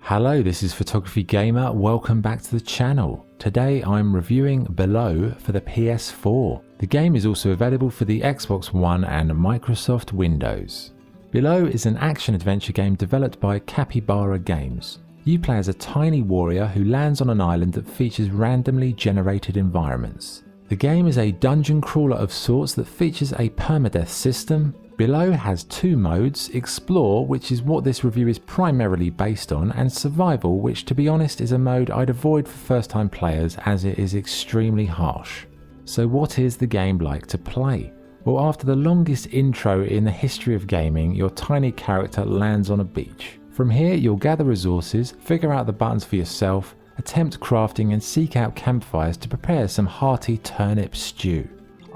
Hello, this is Photography Gamer, welcome back to the channel. Today I'm reviewing Below for the PS4. The game is also available for the Xbox One and Microsoft Windows. Below is an action-adventure game developed by Capybara Games. You play as a tiny warrior who lands on an island that features randomly generated environments. The game is a dungeon crawler of sorts that features a permadeath system. Below has two modes, Explore, which is what this review is primarily based on, and Survival, which to be honest is a mode I'd avoid for first time players as it is extremely harsh. So what is the game like to play? Well, after the longest intro in the history of gaming, your tiny character lands on a beach. From here you'll gather resources, figure out the buttons for yourself, attempt crafting and seek out campfires to prepare some hearty turnip stew.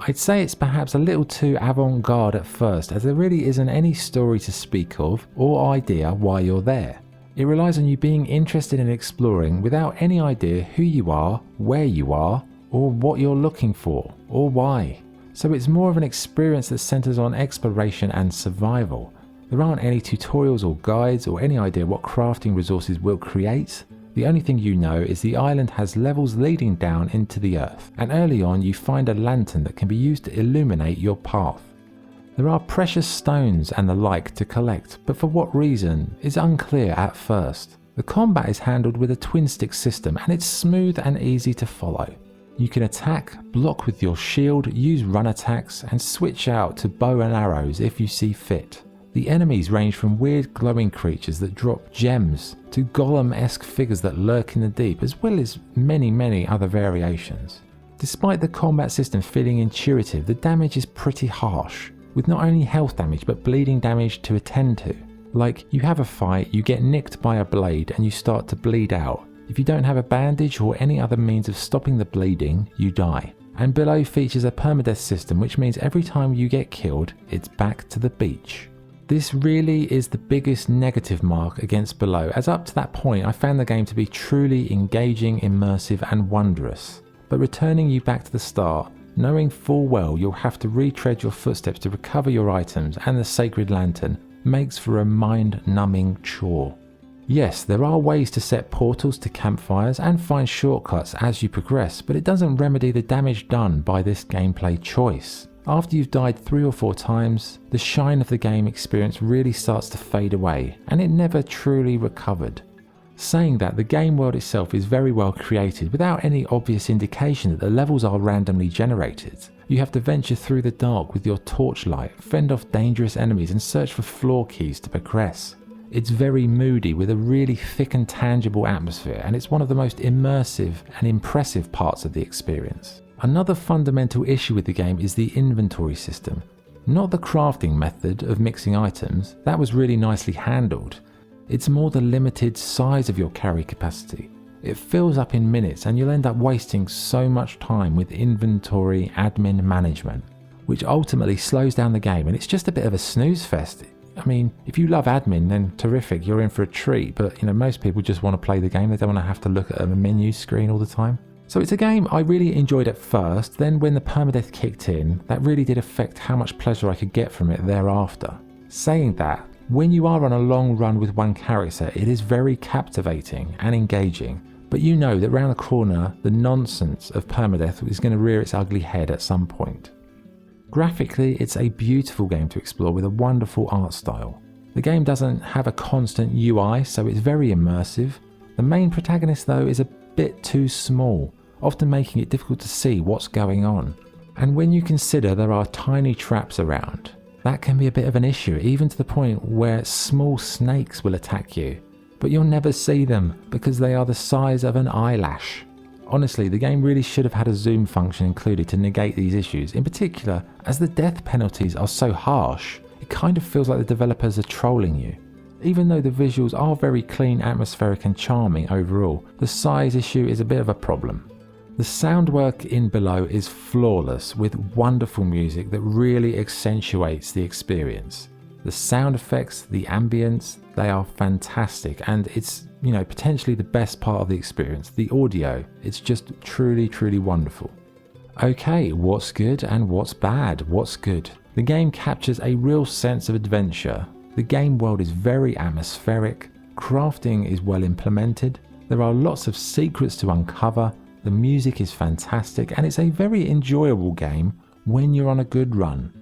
I'd say it's perhaps a little too avant-garde at first, as there really isn't any story to speak of or idea why you're there. It relies on you being interested in exploring without any idea who you are, where you are, or what you're looking for, or why. So it's more of an experience that centers on exploration and survival. There aren't any tutorials or guides or any idea what crafting resources will create. The only thing you know is the island has levels leading down into the earth, and early on you find a lantern that can be used to illuminate your path. There are precious stones and the like to collect, but for what reason is unclear at first. The combat is handled with a twin stick system and it's smooth and easy to follow. You can attack, block with your shield, use run attacks, and switch out to bow and arrows if you see fit. The enemies range from weird glowing creatures that drop gems to golem-esque figures that lurk in the deep, as well as many other variations. Despite the combat system feeling intuitive, the damage is pretty harsh, with not only health damage but bleeding damage to attend to. Like, you have a fight, you get nicked by a blade and you start to bleed out. If you don't have a bandage or any other means of stopping the bleeding, you die. And Below features a permadeath system, which means every time you get killed, it's back to the beach. This really is the biggest negative mark against Below, as up to that point I found the game to be truly engaging, immersive and wondrous. But returning you back to the start, knowing full well you'll have to retread your footsteps to recover your items and the sacred lantern, makes for a mind-numbing chore. Yes, there are ways to set portals to campfires and find shortcuts as you progress, but it doesn't remedy the damage done by this gameplay choice. After you've died 3 or 4 times, the shine of the game experience really starts to fade away, and it never truly recovered. Saying that, the game world itself is very well created without any obvious indication that the levels are randomly generated. You have to venture through the dark with your torchlight, fend off dangerous enemies and search for floor keys to progress. It's very moody with a really thick and tangible atmosphere, and it's one of the most immersive and impressive parts of the experience. Another fundamental issue with the game is the inventory system. Not the crafting method of mixing items, that was really nicely handled. It's more the limited size of your carry capacity. It fills up in minutes and you'll end up wasting so much time with inventory admin management, which ultimately slows down the game, and it's just a bit of a snooze fest. I mean, if you love admin, then terrific, you're in for a treat, but most people just want to play the game, they don't want to have to look at a menu screen all the time. So it's a game I really enjoyed at first, then when the permadeath kicked in, that really did affect how much pleasure I could get from it thereafter. Saying that, when you are on a long run with one character, it is very captivating and engaging, but you know that round the corner, the nonsense of permadeath is going to rear its ugly head at some point. Graphically, it's a beautiful game to explore with a wonderful art style. The game doesn't have a constant UI, so it's very immersive. The main protagonist though is a bit too small, often making it difficult to see what's going on. And when you consider there are tiny traps around, that can be a bit of an issue, even to the point where small snakes will attack you, but you'll never see them because they are the size of an eyelash. Honestly, the game really should have had a zoom function included to negate these issues, in particular as the death penalties are so harsh, it kind of feels like the developers are trolling you. Even though the visuals are very clean, atmospheric and charming overall, the size issue is a bit of a problem. The sound work in Below is flawless, with wonderful music that really accentuates the experience. The sound effects, the ambience, they are fantastic, and it's, potentially the best part of the experience. The audio, it's just truly wonderful. Okay, what's good and what's bad? What's good? The game captures a real sense of adventure. The game world is very atmospheric. Crafting is well implemented, there are lots of secrets to uncover, the music is fantastic, and it's a very enjoyable game when you're on a good run.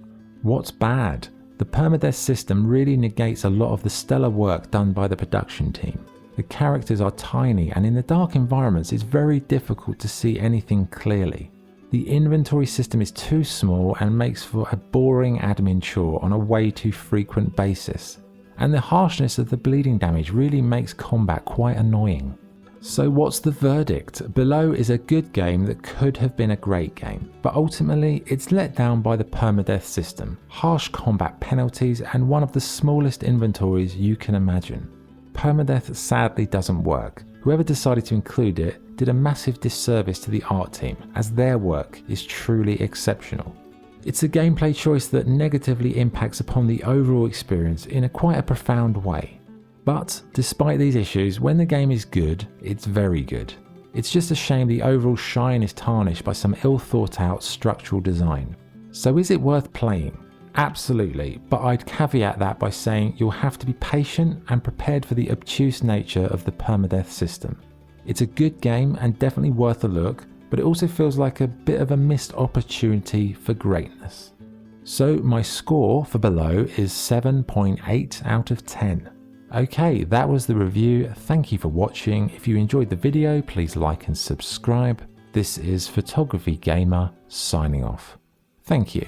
What's bad? The permadeath system really negates a lot of the stellar work done by the production team. The characters are tiny, and in the dark environments it's very difficult to see anything clearly. The inventory system is too small and makes for a boring admin chore on a way too frequent basis. And the harshness of the bleeding damage really makes combat quite annoying. So what's the verdict? Below is a good game that could have been a great game, but ultimately it's let down by the permadeath system, harsh combat penalties, and one of the smallest inventories you can imagine. Permadeath sadly doesn't work. Whoever decided to include it did a massive disservice to the art team, as their work is truly exceptional. It's a gameplay choice that negatively impacts upon the overall experience in quite a profound way. But despite these issues, when the game is good, it's very good. It's just a shame the overall shine is tarnished by some ill thought out structural design. So is it worth playing? Absolutely, but I'd caveat that by saying you'll have to be patient and prepared for the obtuse nature of the permadeath system. It's a good game and definitely worth a look, but it also feels like a bit of a missed opportunity for greatness. So my score for Below is 7.8 out of 10. Okay, that was the review. Thank you for watching. If you enjoyed the video, please like and subscribe. This is Photography Gamer signing off. Thank you.